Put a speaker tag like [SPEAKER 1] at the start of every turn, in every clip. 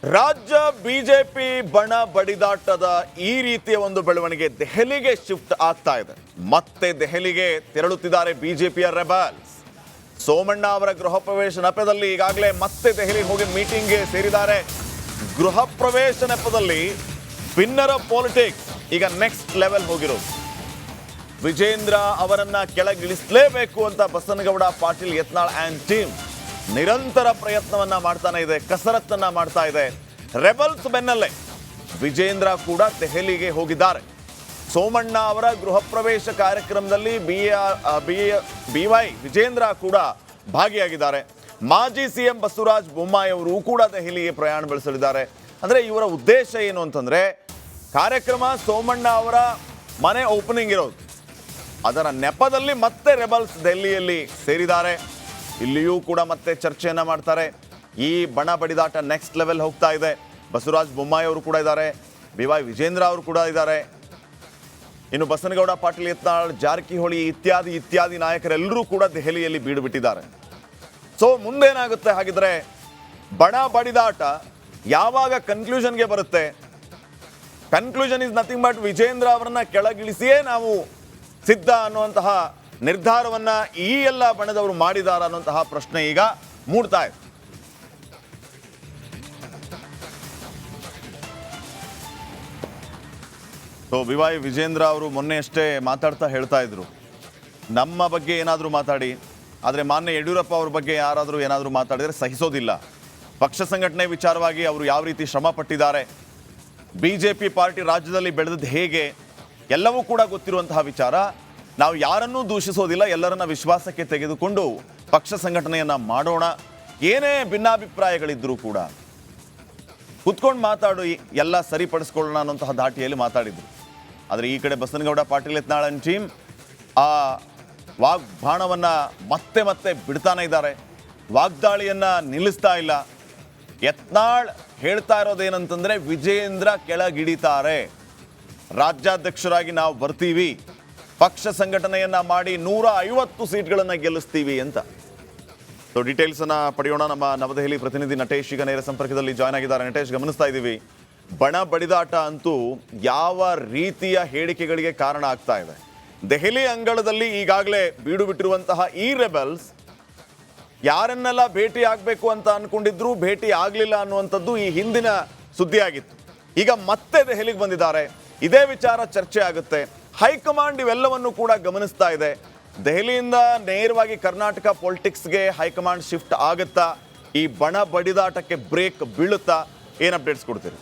[SPEAKER 1] ರಾಜ್ಯ ಬಿಜೆಪಿ ಬಣ ಬಡಿದಾಟದ ಈ ರೀತಿಯ ಒಂದು ಬೆಳವಣಿಗೆ ದೆಹಲಿಗೆ ಶಿಫ್ಟ್ ಆಗ್ತಾ ಇದೆ. ಮತ್ತೆ ದೆಹಲಿಗೆ ತೆರಳುತ್ತಿದ್ದಾರೆ ಬಿಜೆಪಿಯ ರೆಬಲ್ಸ್. ಸೋಮಣ್ಣ ಅವರ ಗೃಹ ಪ್ರವೇಶ ನೆಪದಲ್ಲಿ ಈಗಾಗಲೇ ಮತ್ತೆ ದೆಹಲಿಗೆ ಹೋಗಿ ಮೀಟಿಂಗ್ಗೆ ಸೇರಿದ್ದಾರೆ. ಗೃಹ ಪ್ರವೇಶ ನೆಪದಲ್ಲಿ ವಿನ್ನರ್ ಆಫ್ ಪಾಲಿಟಿಕ್ಸ್ ಈಗ ನೆಕ್ಸ್ಟ್ ಲೆವೆಲ್ ಹೋಗಿರೋದು. ವಿಜೇಂದ್ರ ಅವರನ್ನ ಕೆಳಗಿಳಿಸಲೇಬೇಕು ಅಂತ ಬಸನಗೌಡ ಪಾಟೀಲ್ ಯತ್ನಾಳ್ ಆ್ಯಂಡ್ ಟೀಮ್ ನಿರಂತರ ಪ್ರಯತ್ನವನ್ನ ಮಾಡ್ತಾನೆ ಇದೆ, ಕಸರತ್ತನ್ನ ಮಾಡ್ತಾ ಇದೆ. ರೆಬಲ್ಸ್ ಬೆನ್ನಲ್ಲೇ ವಿಜೇಂದ್ರ ಕೂಡ ದೆಹಲಿಗೆ ಹೋಗಿದ್ದಾರೆ. ಸೋಮಣ್ಣ ಅವರ ಗೃಹ ಪ್ರವೇಶ ಕಾರ್ಯಕ್ರಮದಲ್ಲಿ BY ವಿಜೇಂದ್ರ ಕೂಡ ಭಾಗಿಯಾಗಿದ್ದಾರೆ. ಮಾಜಿ ಸಿಎಂ ಬಸವರಾಜ ಬೊಮ್ಮಾಯಿ ಅವರು ಕೂಡ ದೆಹಲಿಗೆ ಪ್ರಯಾಣ ಬೆಳೆಸಲಿದ್ದಾರೆ. ಅಂದ್ರೆ ಇವರ ಉದ್ದೇಶ ಏನು ಅಂತಂದ್ರೆ, ಕಾರ್ಯಕ್ರಮ ಸೋಮಣ್ಣ ಅವರ ಮನೆ ಓಪನಿಂಗ್ ಇರೋದು, ಅದರ ನೆಪದಲ್ಲಿ ಮತ್ತೆ ರೆಬಲ್ಸ್ ದೆಹಲಿಯಲ್ಲಿ ಸೇರಿದ್ದಾರೆ. ಇಲ್ಲಿಯೂ ಕೂಡ ಮತ್ತೆ ಚರ್ಚೆಯನ್ನ ಮಾಡ್ತಾರೆ. ಈ ಬಣ ಬಡಿದಾಟ ನೆಕ್ಸ್ಟ್ ಲೆವೆಲ್ ಹೋಗ್ತಾ ಇದೆ. ಬಸವರಾಜ ಬೊಮ್ಮಾಯಿ ಅವರು ಕೂಡ ಇದ್ದಾರೆ, BY ವಿಜೇಂದ್ರ ಅವರು ಕೂಡ ಇದ್ದಾರೆ. ಇನ್ನು ಬಸನಗೌಡ ಪಾಟೀಲ್ ಯತ್ನಾಳ್, ಜಾರಕಿಹೊಳಿ ಇತ್ಯಾದಿ ನಾಯಕರೆಲ್ಲರೂ ಕೂಡ ದೆಹಲಿಯಲ್ಲಿ ಬೀಡು ಬಿಟ್ಟಿದ್ದಾರೆ. ಸೊ ಮುಂದೇನಾಗುತ್ತೆ ಹಾಗಿದ್ರೆ? ಬಣ ಬಡಿದಾಟ ಯಾವಾಗ ಕನ್ಕ್ಲೂಷನ್ಗೆ ಬರುತ್ತೆ? Conclusion is nothing but Vijayendra ಅವರನ್ನ ಕೆಳಗಿಳಿಸಿಯೇ ನಾವು ಸಿದ್ಧ ಅನ್ನುವಂತಹ ನಿರ್ಧಾರವನ್ನ ಈ ಎಲ್ಲ ಬಣದವರು ಮಾಡಿದಾರ ಅನ್ನುವಂತಹ ಪ್ರಶ್ನೆ ಈಗ ಮೂಡ್ತಾ ಇದೆ. ಸೊ BY ವಿಜೇಂದ್ರ ಅವರು ಮೊನ್ನೆ ಅಷ್ಟೇ ಮಾತಾಡ್ತಾ ಹೇಳ್ತಾ ಇದ್ರು, ನಮ್ಮ ಬಗ್ಗೆ ಏನಾದರೂ ಮಾತಾಡಿ, ಆದರೆ ಮಾನ್ಯ ಯಡಿಯೂರಪ್ಪ ಅವ್ರ ಬಗ್ಗೆ ಯಾರಾದರೂ ಏನಾದರೂ ಮಾತಾಡಿದರೆ ಸಹಿಸೋದಿಲ್ಲ. ಪಕ್ಷ ಸಂಘಟನೆ ವಿಚಾರವಾಗಿ ಅವರು ಯಾವ ರೀತಿ ಶ್ರಮ ಪಟ್ಟಿದ್ದಾರೆ, BJP ಪಾರ್ಟಿ ರಾಜ್ಯದಲ್ಲಿ ಬೆಳೆದದ್ದು ಹೇಗೆ, ಎಲ್ಲವೂ ಕೂಡ ಗೊತ್ತಿರುವಂತಹ ವಿಚಾರ. ನಾವು ಯಾರನ್ನೂ ದೂಷಿಸೋದಿಲ್ಲ, ಎಲ್ಲರನ್ನ ವಿಶ್ವಾಸಕ್ಕೆ ತೆಗೆದುಕೊಂಡು ಪಕ್ಷ ಸಂಘಟನೆಯನ್ನ ಮಾಡೋಣ. ಏನೇ ಭಿನ್ನಾಭಿಪ್ರಾಯಗಳಿದ್ರೂ ಕೂಡ ಕುತ್ಕೊಂಡು ಮಾತಾಡು, ಎಲ್ಲ ಸರಿಪಡಿಸ್ಕೊಳ್ಳೋಣ ಅನ್ನೋಂತಹ ಧಾಟಿಯಲ್ಲಿ ಮಾತಾಡಿದ್ರು. ಆದರೆ ಈ ಕಡೆ ಬಸನಗೌಡ ಪಾಟೀಲ್ ಯತ್ನಾಳ್ ಟೀಮ್ ಆ ವಾಗ್ಬಾಣವನ್ನ ಮತ್ತೆ ಮತ್ತೆ ಬಿಡ್ತಾನೆ ಇದ್ದಾರೆ, ವಾಗ್ದಾಳಿಯನ್ನ ನಿಲ್ಲಿಸ್ತಾ ಇಲ್ಲ. ಯತ್ನಾಳ್ ಹೇಳ್ತಾ ಇರೋದೇನಂತಂದ್ರೆ, ವಿಜೇಂದ್ರ ಕೆಳಗಿಡಿತಾರೆ, ರಾಜ್ಯಾಧ್ಯಕ್ಷರಾಗಿ ನಾವು ಬರ್ತೀವಿ, ಪಕ್ಷ ಸಂಘಟನೆಯನ್ನ ಮಾಡಿ 150 ಸೀಟ್ಗಳನ್ನು ಗೆಲ್ಲಿಸ್ತೀವಿ ಅಂತ. ಸೊ ಡೀಟೇಲ್ಸ್ ಅನ್ನ ಪಡೆಯೋಣ. ನಮ್ಮ ನವದೆಹಲಿ ಪ್ರತಿನಿಧಿ ನಟೇಶ್ ಈಗ ನೇರ ಸಂಪರ್ಕದಲ್ಲಿ ಜಾಯ್ನ್ ಆಗಿದ್ದಾರೆ. ನಟೇಶ್, ಗಮನಿಸ್ತಾ ಇದ್ದೀವಿ, ಬಣ ಬಡಿದಾಟ ಅಂತೂ ಯಾವ ರೀತಿಯ ಹೇಳಿಕೆಗಳಿಗೆ ಕಾರಣ ಆಗ್ತಾ ಇದೆ. ದೆಹಲಿ ಅಂಗಳದಲ್ಲಿ ಈಗಾಗಲೇ ಬೀಡು ಬಿಟ್ಟಿರುವಂತಹ ಈ ರೆಬಲ್ಸ್ ಯಾರನ್ನೆಲ್ಲ ಭೇಟಿ ಆಗಬೇಕು ಅಂತ ಅನ್ಕೊಂಡಿದ್ರು, ಭೇಟಿ ಆಗಲಿಲ್ಲ ಅನ್ನುವಂಥದ್ದು ಈ ಹಿಂದಿನ ಸುದ್ದಿ ಆಗಿತ್ತು. ಈಗ ಮತ್ತೆ ದೆಹಲಿಗೆ ಬಂದಿದ್ದಾರೆ, ಇದೇ ವಿಚಾರ ಚರ್ಚೆ ಆಗುತ್ತೆ. ಹೈಕಮಾಂಡ್ ಇವೆಲ್ಲವನ್ನು ಕೂಡ ಗಮನಿಸ್ತಾ ಇದೆ. ದೆಹಲಿಯಿಂದ ನೇರವಾಗಿ ಕರ್ನಾಟಕ ಪೊಲಿಟಿಕ್ಸ್ಗೆ ಹೈಕಮಾಂಡ್ ಶಿಫ್ಟ್ ಆಗುತ್ತಾ? ಈ ಬಣ ಬಡಿದಾಟಕ್ಕೆ ಬ್ರೇಕ್ ಬೀಳುತ್ತಾ? ಏನು ಅಪ್ಡೇಟ್ಸ್ ಕೊಡ್ತೀರಿ?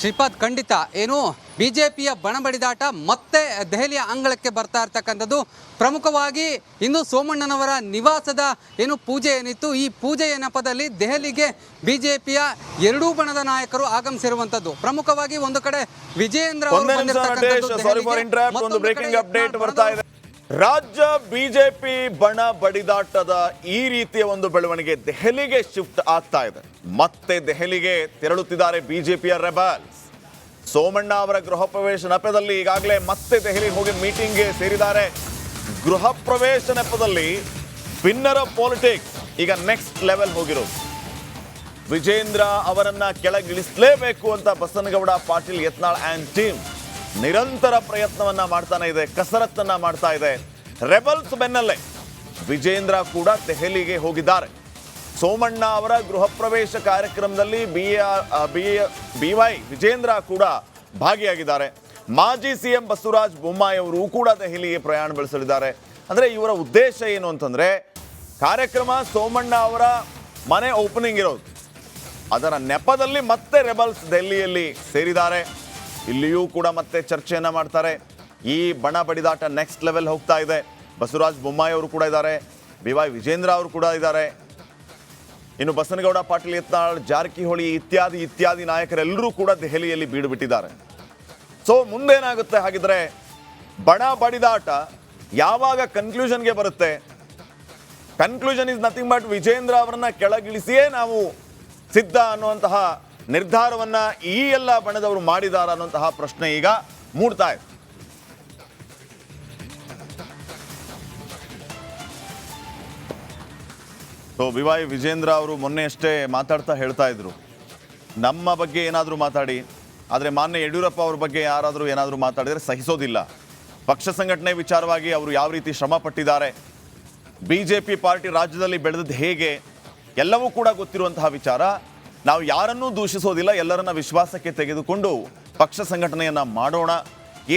[SPEAKER 2] ಶ್ರೀಪಾದ್, ಖಂಡಿತ ಏನು BJPಯ ಬಣಬಡಿದಾಟ ಮತ್ತೆ ದೆಹಲಿಯ ಅಂಗಳಕ್ಕೆ ಬರ್ತಾ ಇರ್ತಕ್ಕಂಥದ್ದು. ಪ್ರಮುಖವಾಗಿ ಇಂದು ಸೋಮಣ್ಣನವರ ನಿವಾಸದ ಏನು ಪೂಜೆ ಏನಿತ್ತು, ಈ ಪೂಜೆಯ ನೆಪದಲ್ಲಿ ದೆಹಲಿಗೆ BJPಯ ಎರಡೂ ಬಣದ ನಾಯಕರು ಆಗಮಿಸಿರುವಂಥದ್ದು. ಪ್ರಮುಖವಾಗಿ ಒಂದು ಕಡೆ ವಿಜೇಂದ್ರ ಅವರು
[SPEAKER 1] ರಾಜ್ಯ ಬಿಜೆಪಿ ಬಣ ಬಡಿದಾಟದ ಈ ರೀತಿಯ ಒಂದು ಬೆಳವಣಿಗೆ ದೆಹಲಿಗೆ ಶಿಫ್ಟ್ ಆಗ್ತಾ ಇದೆ. ಮತ್ತೆ ದೆಹಲಿಗೆ ತೆರಳುತ್ತಿದ್ದಾರೆ ಬಿಜೆಪಿಯ ರೆಬಲ್ಸ್. ಸೋಮಣ್ಣ ಅವರ ಗೃಹ ಪ್ರವೇಶ ನೆಪದಲ್ಲಿ ಈಗಾಗಲೇ ಮತ್ತೆ ದೆಹಲಿಗೆ ಹೋಗಿ ಮೀಟಿಂಗ್ಗೆ ಸೇರಿದ್ದಾರೆ. ಗೃಹ ಪ್ರವೇಶ ನೆಪದಲ್ಲಿ ವಿನ್ನರ್ ಆಫ್ ಪಾಲಿಟಿಕ್ಸ್ ಈಗ ನೆಕ್ಸ್ಟ್ ಲೆವೆಲ್ ಹೋಗಿರೋದು. ವಿಜೇಂದ್ರ ಅವರನ್ನ ಕೆಳಗಿಳಿಸಲೇಬೇಕು ಅಂತ ಬಸನಗೌಡ ಪಾಟೀಲ್ ಯತ್ನಾಳ್ ಆ್ಯಂಡ್ ಟೀಮ್ ನಿರಂತರ ಪ್ರಯತ್ನವನ್ನ ಮಾಡ್ತಾನೆ ಇದೆ, ಕಸರತ್ತನ್ನ ಮಾಡ್ತಾ ಇದೆ. ರೆಬಲ್ಸ್ ಬೆನ್ನಲ್ಲೇ ವಿಜೇಂದ್ರ ಕೂಡ ದೆಹಲಿಗೆ ಹೋಗಿದ್ದಾರೆ. ಸೋಮಣ್ಣ ಅವರ ಗೃಹ ಪ್ರವೇಶ ಕಾರ್ಯಕ್ರಮದಲ್ಲಿ BY ವಿಜೇಂದ್ರ ಕೂಡ ಭಾಗಿಯಾಗಿದ್ದಾರೆ. ಮಾಜಿ ಸಿಎಂ ಬಸವರಾಜ ಬೊಮ್ಮಾಯಿ ಅವರು ಕೂಡ ದೆಹಲಿಗೆ ಪ್ರಯಾಣ ಬೆಳೆಸಲಿದ್ದಾರೆ. ಅಂದ್ರೆ ಇವರ ಉದ್ದೇಶ ಏನು ಅಂತಂದ್ರೆ, ಕಾರ್ಯಕ್ರಮ ಸೋಮಣ್ಣ ಅವರ ಮನೆ ಓಪನಿಂಗ್ ಇರೋದು, ಅದರ ನೆಪದಲ್ಲಿ ಮತ್ತೆ ರೆಬಲ್ಸ್ ದೆಹಲಿಯಲ್ಲಿ ಸೇರಿದ್ದಾರೆ. ಇಲ್ಲಿಯೂ ಕೂಡ ಮತ್ತೆ ಚರ್ಚೆಯನ್ನ ಮಾಡ್ತಾರೆ. ಈ ಬಣ ಬಡಿದಾಟ ನೆಕ್ಸ್ಟ್ ಲೆವೆಲ್ ಹೋಗ್ತಾ ಇದೆ. ಬಸವರಾಜ ಬೊಮ್ಮಾಯಿ ಅವರು ಕೂಡ ಇದ್ದಾರೆ, BY ವಿಜೇಂದ್ರ ಅವರು ಕೂಡ ಇದ್ದಾರೆ. ಇನ್ನು ಬಸನಗೌಡ ಪಾಟೀಲ್ ಯತ್ನಾಳ್, ಜಾರಕಿಹೊಳಿ ಇತ್ಯಾದಿ ನಾಯಕರೆಲ್ಲರೂ ಕೂಡ ದೆಹಲಿಯಲ್ಲಿ ಬೀಡು ಬಿಟ್ಟಿದ್ದಾರೆ. ಸೊ ಮುಂದೇನಾಗುತ್ತೆ ಹಾಗಿದ್ರೆ? ಬಣ ಬಡಿದಾಟ ಯಾವಾಗ ಕನ್ಕ್ಲೂಷನ್ಗೆ ಬರುತ್ತೆ? Conclusion is nothing but Vijayendra ಅವರನ್ನ ಕೆಳಗಿಳಿಸಿಯೇ ನಾವು ಸಿದ್ಧ ಅನ್ನುವಂತಹ ನಿರ್ಧಾರವನ್ನ ಈ ಎಲ್ಲ ಬಣದವರು ಮಾಡಿದಾರ ಅನ್ನುವಂತಹ ಪ್ರಶ್ನೆ ಈಗ ಮೂಡ್ತಾ ಇದೆ. ಸೊ BY ವಿಜೇಂದ್ರ ಅವರು ಮೊನ್ನೆ ಅಷ್ಟೇ ಮಾತಾಡ್ತಾ ಹೇಳ್ತಾ ಇದ್ರು, ನಮ್ಮ ಬಗ್ಗೆ ಏನಾದರೂ ಮಾತಾಡಿ, ಆದರೆ ಮಾನ್ಯ ಯಡಿಯೂರಪ್ಪ ಅವ್ರ ಬಗ್ಗೆ ಯಾರಾದರೂ ಏನಾದರೂ ಮಾತಾಡಿದರೆ ಸಹಿಸೋದಿಲ್ಲ. ಪಕ್ಷ ಸಂಘಟನೆ ವಿಚಾರವಾಗಿ ಅವರು ಯಾವ ರೀತಿ ಶ್ರಮ ಪಟ್ಟಿದ್ದಾರೆ, BJP ಪಾರ್ಟಿ ರಾಜ್ಯದಲ್ಲಿ ಬೆಳೆದದ್ದು ಹೇಗೆ, ಎಲ್ಲವೂ ಕೂಡ ಗೊತ್ತಿರುವಂತಹ ವಿಚಾರ. ನಾವು ಯಾರನ್ನೂ ದೂಷಿಸೋದಿಲ್ಲ, ಎಲ್ಲರನ್ನ ವಿಶ್ವಾಸಕ್ಕೆ ತೆಗೆದುಕೊಂಡು ಪಕ್ಷ ಸಂಘಟನೆಯನ್ನು ಮಾಡೋಣ.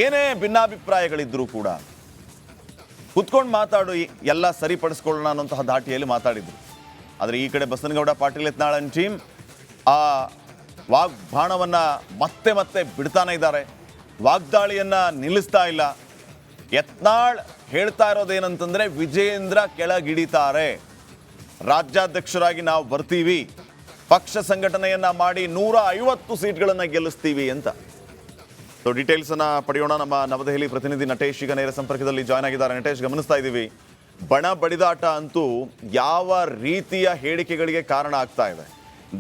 [SPEAKER 1] ಏನೇ ಭಿನ್ನಾಭಿಪ್ರಾಯಗಳಿದ್ದರೂ ಕೂಡ ಕುತ್ಕೊಂಡು ಮಾತಾಡು, ಎಲ್ಲ ಸರಿಪಡಿಸ್ಕೊಳ್ಳೋಣ ಅನ್ನೋಂತಹ ಧಾಟಿಯಲ್ಲಿ ಮಾತಾಡಿದರು. ಆದರೆ ಈ ಕಡೆ ಬಸನಗೌಡ ಪಾಟೀಲ್ ಯತ್ನಾಳ್ ಟೀಮ್ ಆ ವಾಗ್ಬಾಣವನ್ನು ಮತ್ತೆ ಮತ್ತೆ ಬಿಡ್ತಾನೆ ಇದ್ದಾರೆ, ವಾಗ್ದಾಳಿಯನ್ನು ನಿಲ್ಲಿಸ್ತಾ ಇಲ್ಲ. ಯತ್ನಾಳ್ ಹೇಳ್ತಾ ಇರೋದೇನಂತಂದರೆ ವಿಜೇಂದ್ರ ಕೆಳಗಿಡಿತಾರೆ, ರಾಜ್ಯಾಧ್ಯಕ್ಷರಾಗಿ ನಾವು ಬರ್ತೀವಿ, ಪಕ್ಷ ಸಂಘಟನೆಯನ್ನು ಮಾಡಿ 150 ಸೀಟ್ಗಳನ್ನು ಗೆಲ್ಲಿಸ್ತೀವಿ ಅಂತ. ಸೊ ಡೀಟೇಲ್ಸನ್ನು ಪಡೆಯೋಣ. ನಮ್ಮ ನವದೆಹಲಿ ಪ್ರತಿನಿಧಿ ನಟೇಶ್ ಈಗ ನೇರ ಸಂಪರ್ಕದಲ್ಲಿ ಜಾಯ್ನ್ ಆಗಿದ್ದಾರೆ. ನಟೇಶ್, ಗಮನಿಸ್ತಾ ಇದ್ದೀವಿ ಬಣ ಬಡಿದಾಟ ಅಂತೂ ಯಾವ ರೀತಿಯ ಹೇಳಿಕೆಗಳಿಗೆ ಕಾರಣ ಆಗ್ತಾ ಇದೆ.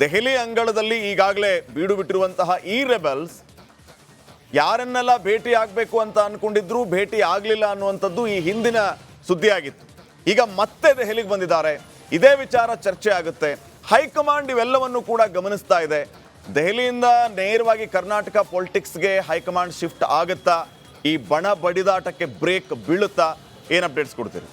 [SPEAKER 1] ದೆಹಲಿ ಅಂಗಳದಲ್ಲಿ ಈಗಾಗಲೇ ಬೀಡು ಬಿಟ್ಟಿರುವಂತಹ ಈ ರೆಬೆಲ್ಸ್ ಯಾರನ್ನೆಲ್ಲ ಭೇಟಿ ಆಗಬೇಕು ಅಂತ ಅನ್ಕೊಂಡಿದ್ರು, ಭೇಟಿ ಆಗಲಿಲ್ಲ ಅನ್ನುವಂಥದ್ದು ಈ ಹಿಂದಿನ ಸುದ್ದಿಯಾಗಿತ್ತು. ಈಗ ಮತ್ತೆ ದೆಹಲಿಗೆ ಬಂದಿದ್ದಾರೆ, ಇದೇ ವಿಚಾರ ಚರ್ಚೆ ಆಗುತ್ತೆ. ಹೈಕಮಾಂಡ್ ಇವೆಲ್ಲವನ್ನು ಕೂಡ ಗಮನಿಸ್ತಾ ಇದೆ. ದೆಹಲಿಯಿಂದ ನೇರವಾಗಿ ಕರ್ನಾಟಕ ಪೊಲಿಟಿಕ್ಸ್ಗೆ ಹೈಕಮಾಂಡ್ ಶಿಫ್ಟ್ ಆಗುತ್ತಾ, ಈ ಬಣ ಬಡಿದಾಟಕ್ಕೆ ಬ್ರೇಕ್ ಬೀಳುತ್ತಾ, ಏನು ಅಪ್ಡೇಟ್ಸ್ ಕೊಡ್ತೀರಿ?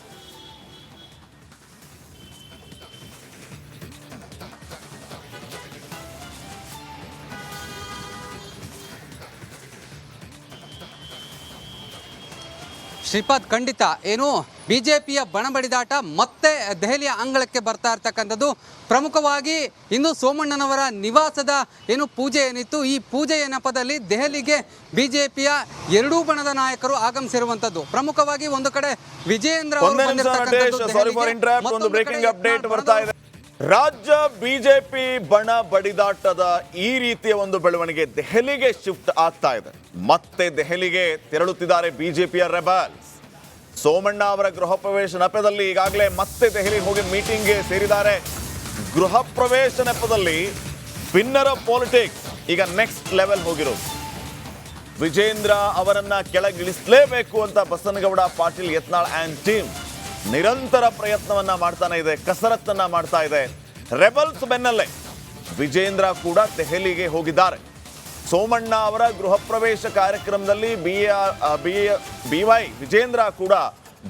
[SPEAKER 2] ಶ್ರೀಪಾದ್, ಖಂಡಿತ ಏನು ಬಿಜೆಪಿಯ ಬಣಬಡಿದಾಟ ಮತ್ತೆ ದೆಹಲಿಯ ಅಂಗಳಕ್ಕೆ ಬರ್ತಾ ಇರ್ತಕ್ಕಂಥದ್ದು. ಪ್ರಮುಖವಾಗಿ ಇಂದು ಸೋಮಣ್ಣನವರ ನಿವಾಸದ ಏನು ಪೂಜೆ ಏನಿತ್ತು, ಈ ಪೂಜೆಯ ನೆಪದಲ್ಲಿ ದೆಹಲಿಗೆ ಬಿಜೆಪಿಯ ಎರಡೂ ಬಣದ ನಾಯಕರು ಆಗಮಿಸಿರುವಂಥದ್ದು. ಪ್ರಮುಖವಾಗಿ ಒಂದು ಕಡೆ ವಿಜೇಂದ್ರ ಅವರು
[SPEAKER 1] ರಾಜ್ಯ ಬಿಜೆಪಿ ಬಣ ಬಡಿದಾಟದ ಈ ರೀತಿಯ ಒಂದು ಬೆಳವಣಿಗೆ ದೆಹಲಿಗೆ ಶಿಫ್ಟ್ ಆಗ್ತಾ ಇದೆ. ಮತ್ತೆ ದೆಹಲಿಗೆ ತೆರಳುತ್ತಿದ್ದಾರೆ ಬಿಜೆಪಿಯ ರೆಬಲ್ಸ್. ಸೋಮಣ್ಣ ಅವರ ಗೃಹ ಪ್ರವೇಶ ನೆಪದಲ್ಲಿ ಈಗಾಗಲೇ ಮತ್ತೆ ದೆಹಲಿಗೆ ಹೋಗಿ ಮೀಟಿಂಗ್ಗೆ ಸೇರಿದ್ದಾರೆ. ಗೃಹ ಪ್ರವೇಶ ನೆಪದಲ್ಲಿ ಭಿನ್ನರ ಪಾಲಿಟಿಕ್ಸ್ ಈಗ ನೆಕ್ಸ್ಟ್ ಲೆವೆಲ್ ಹೋಗಿರೋದು. ವಿಜೇಂದ್ರ ಅವರನ್ನ ಕೆಳಗಿಳಿಸಲೇಬೇಕು ಅಂತ ಬಸನಗೌಡ ಪಾಟೀಲ್ ಯತ್ನಾಳ್ ಆ್ಯಂಡ್ ಟೀಮ್ ನಿರಂತರ ಪ್ರಯತ್ನವನ್ನ ಮಾಡ್ತಾನೆ ಇದೆ, ಕಸರತ್ತನ್ನ ಮಾಡ್ತಾ ಇದೆ. ರೆಬಲ್ಸ್ ಬೆನ್ನಲ್ಲೇ ವಿಜೇಂದ್ರ ಕೂಡ ದೆಹಲಿಗೆ ಹೋಗಿದ್ದಾರೆ. ಸೋಮಣ್ಣ ಅವರ ಗೃಹ ಪ್ರವೇಶ ಕಾರ್ಯಕ್ರಮದಲ್ಲಿ BY ವಿಜೇಂದ್ರ ಕೂಡ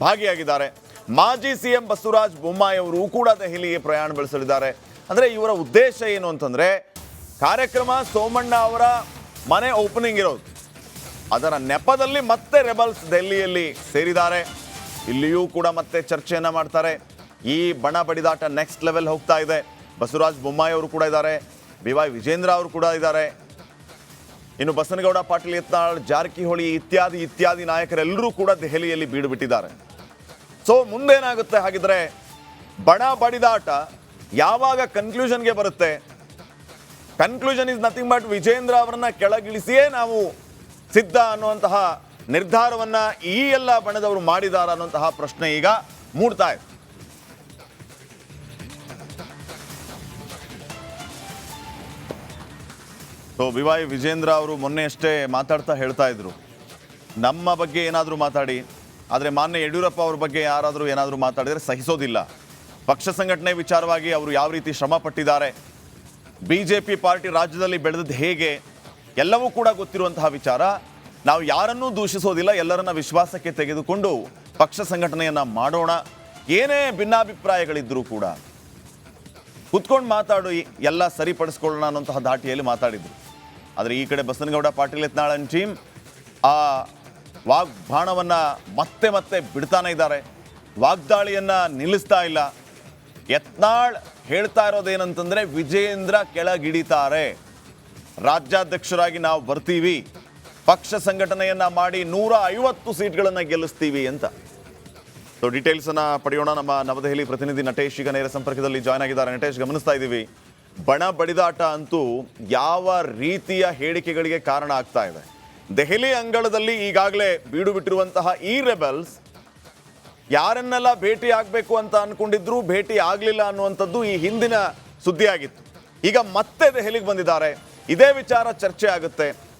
[SPEAKER 1] ಭಾಗಿಯಾಗಿದ್ದಾರೆ. ಮಾಜಿ CM ಬಸವರಾಜ ಬೊಮ್ಮಾಯಿ ಅವರು ಕೂಡ ದೆಹಲಿಗೆ ಪ್ರಯಾಣ ಬೆಳೆಸಲಿದ್ದಾರೆ. ಅಂದರೆ ಇವರ ಉದ್ದೇಶ ಏನು ಅಂತಂದ್ರೆ, ಕಾರ್ಯಕ್ರಮ ಸೋಮಣ್ಣ ಅವರ ಮನೆ ಓಪನಿಂಗ್ ಇರೋದು, ಅದರ ನೆಪದಲ್ಲಿ ಮತ್ತೆ ರೆಬಲ್ಸ್ ದೆಹಲಿಯಲ್ಲಿ ಸೇರಿದ್ದಾರೆ. ಇಲ್ಲಿಯೂ ಕೂಡ ಮತ್ತೆ ಚರ್ಚೆಯನ್ನು ಮಾಡ್ತಾರೆ. ಈ ಬಣ ಬಡಿದಾಟ ನೆಕ್ಸ್ಟ್ ಲೆವೆಲ್ ಹೋಗ್ತಾ ಇದೆ. ಬಸವರಾಜ ಬೊಮ್ಮಾಯಿ ಅವರು ಕೂಡ ಇದ್ದಾರೆ, BY ವಿಜೇಂದ್ರ ಅವರು ಕೂಡ ಇದ್ದಾರೆ. ಇನ್ನು ಬಸನಗೌಡ ಪಾಟೀಲ್ ಯತ್ನಾಳ್, ಜಾರಕಿಹೊಳಿ ಇತ್ಯಾದಿ ನಾಯಕರೆಲ್ಲರೂ ಕೂಡ ದೆಹಲಿಯಲ್ಲಿ ಬೀಡು ಬಿಟ್ಟಿದ್ದಾರೆ. ಸೊ ಮುಂದೇನಾಗುತ್ತೆ ಹಾಗಿದ್ರೆ? ಬಣ ಬಡಿದಾಟ ಯಾವಾಗ ಕನ್ಕ್ಲೂಷನ್ಗೆ ಬರುತ್ತೆ? Conclusion is nothing but Vijayendra ಅವರನ್ನ ಕೆಳಗಿಳಿಸಿಯೇ ನಾವು ಸಿದ್ಧ ಅನ್ನುವಂತಹ ನಿರ್ಧಾರವನ್ನ ಈ ಎಲ್ಲ ಬಣದವರು ಮಾಡಿದಾರ ಅನ್ನುವಂತಹ ಪ್ರಶ್ನೆ ಈಗ ಮೂಡ್ತಾ ಇದೆ. ಸೊ BY ವಿಜೇಂದ್ರ ಅವರು ಮೊನ್ನೆ ಅಷ್ಟೇ ಮಾತಾಡ್ತಾ ಹೇಳ್ತಾ ಇದ್ರು, ನಮ್ಮ ಬಗ್ಗೆ ಏನಾದರೂ ಮಾತಾಡಿ, ಆದರೆ ಮಾನ್ಯ ಯಡಿಯೂರಪ್ಪ ಅವ್ರ ಬಗ್ಗೆ ಯಾರಾದರೂ ಏನಾದರೂ ಮಾತಾಡಿದರೆ ಸಹಿಸೋದಿಲ್ಲ. ಪಕ್ಷ ಸಂಘಟನೆ ವಿಚಾರವಾಗಿ ಅವರು ಯಾವ ರೀತಿ ಶ್ರಮ ಪಟ್ಟಿದ್ದಾರೆ, BJP ಪಾರ್ಟಿ ರಾಜ್ಯದಲ್ಲಿ ಬೆಳೆದದ್ದು ಹೇಗೆ, ಎಲ್ಲವೂ ಕೂಡ ಗೊತ್ತಿರುವಂತಹ ವಿಚಾರ. ನಾವು ಯಾರನ್ನೂ ದೂಷಿಸೋದಿಲ್ಲ, ಎಲ್ಲರನ್ನ ವಿಶ್ವಾಸಕ್ಕೆ ತೆಗೆದುಕೊಂಡು ಪಕ್ಷ ಸಂಘಟನೆಯನ್ನು ಮಾಡೋಣ. ಏನೇ ಭಿನ್ನಾಭಿಪ್ರಾಯಗಳಿದ್ದರೂ ಕೂಡ ಕುತ್ಕೊಂಡು ಮಾತಾಡು, ಎಲ್ಲ ಸರಿಪಡಿಸ್ಕೊಳ್ಳೋಣ ಅನ್ನೋಂತಹ ಧಾಟಿಯಲ್ಲಿ ಮಾತಾಡಿದರು. ಆದರೆ ಈ ಕಡೆ ಬಸನಗೌಡ ಪಾಟೀಲ್ ಯತ್ನಾಳ್ ಟೀಮ್ ಆ ವಾಗ್ಬಾಣವನ್ನು ಮತ್ತೆ ಮತ್ತೆ ಬಿಡ್ತಾನೆ ಇದ್ದಾರೆ, ವಾಗ್ದಾಳಿಯನ್ನು ನಿಲ್ಲಿಸ್ತಾ ಇಲ್ಲ. ಯತ್ನಾಳ್ ಹೇಳ್ತಾ ಇರೋದೇನಂತಂದರೆ ವಿಜೇಂದ್ರ ಕೆಳಗಿಡಿತಾರೆ, ರಾಜ್ಯಾಧ್ಯಕ್ಷರಾಗಿ ನಾವು ಬರ್ತೀವಿ, ಪಕ್ಷ ಸಂಘಟನೆಯನ್ನು ಮಾಡಿ 150 ಸೀಟ್ಗಳನ್ನು ಗೆಲ್ಲಿಸ್ತೀವಿ ಅಂತ. ಸೊ ಡೀಟೇಲ್ಸನ್ನು ಪಡೆಯೋಣ. ನಮ್ಮ ನವದೆಹಲಿ ಪ್ರತಿನಿಧಿ ನಟೇಶ್ ಈಗ ನೇರ ಸಂಪರ್ಕದಲ್ಲಿ ಜಾಯ್ನ್ ಆಗಿದ್ದಾರೆ. ನಟೇಶ್, ಗಮನಿಸ್ತಾ ಇದ್ದೀವಿ ಬಣ ಬಡಿದಾಟ ಅಂತೂ ಯಾವ ರೀತಿಯ ಹೇಳಿಕೆಗಳಿಗೆ ಕಾರಣ ಆಗ್ತಾ ಇದೆ. ದೆಹಲಿ ಅಂಗಳದಲ್ಲಿ ಈಗಾಗಲೇ ಬೀಡು ಬಿಟ್ಟಿರುವಂತಹ ಈ ರೆಬೆಲ್ಸ್ ಯಾರನ್ನೆಲ್ಲ ಭೇಟಿ ಆಗಬೇಕು ಅಂತ ಅನ್ಕೊಂಡಿದ್ರು, ಭೇಟಿ ಆಗಲಿಲ್ಲ ಅನ್ನುವಂಥದ್ದು ಈ ಹಿಂದಿನ ಸುದ್ದಿಯಾಗಿತ್ತು. ಈಗ ಮತ್ತೆ ದೆಹಲಿಗೆ ಬಂದಿದ್ದಾರೆ, ಇದೇ ವಿಚಾರ ಚರ್ಚೆ ಆಗುತ್ತೆ.